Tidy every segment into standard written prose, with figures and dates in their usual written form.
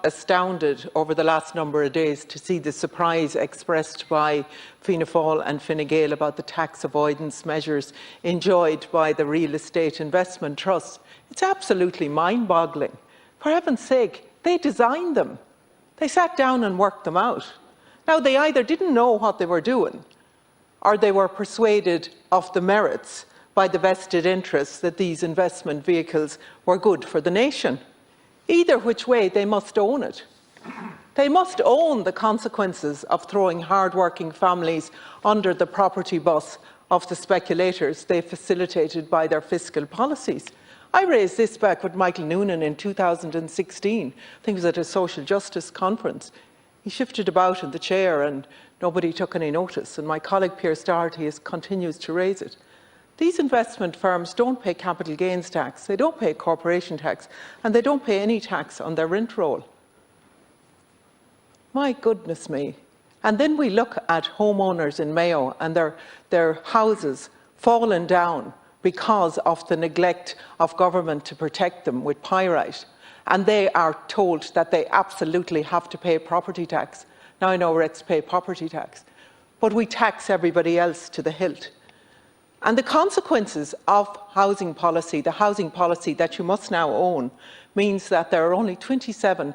astounded over the last number of days to see the surprise expressed by Fianna Fáil and Fine Gael about the tax avoidance measures enjoyed by the real estate investment trust. It's absolutely mind-boggling. For heaven's sake, they designed them. They sat down and worked them out. Now, they either didn't know what they were doing, or they were persuaded of the merits by the vested interests that these investment vehicles were good for the nation. Either which way, they must own it. They must own the consequences of throwing hard-working families under the property bus of the speculators they facilitated by their fiscal policies. I raised this back with Michael Noonan in 2016. I think it was at a social justice conference. He shifted about in the chair and nobody took any notice. And my colleague Pierce Doherty continues to raise it. These investment firms don't pay capital gains tax, they don't pay corporation tax, and they don't pay any tax on their rent roll. My goodness me. And then we look at homeowners in Mayo and their houses fallen down because of the neglect of government to protect them with pyrite. And they are told that they absolutely have to pay property tax. Now I know Reds pay property tax, but we tax everybody else to the hilt. And the consequences of housing policy, the housing policy that you must now own, means that there are only 47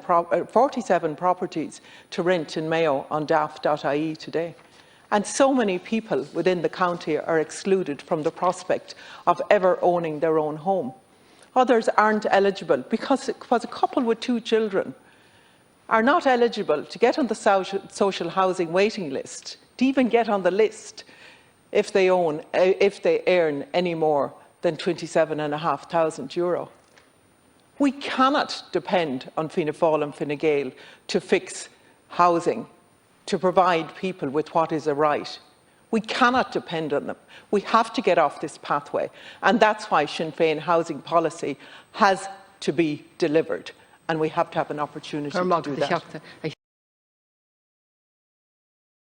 properties to rent in Mayo on daft.ie today. And so many people within the county are excluded from the prospect of ever owning their own home. Others aren't eligible because a couple with 2 children are not eligible to get on the social housing waiting list, to even get on the list if they earn any more than €27,500. We cannot depend on Fianna Fáil and Fine Gael to fix housing, to provide people with what is a right. We cannot depend on them. We have to get off this pathway, and that's why Sinn Féin housing policy has to be delivered, and we have to have an opportunity to do that.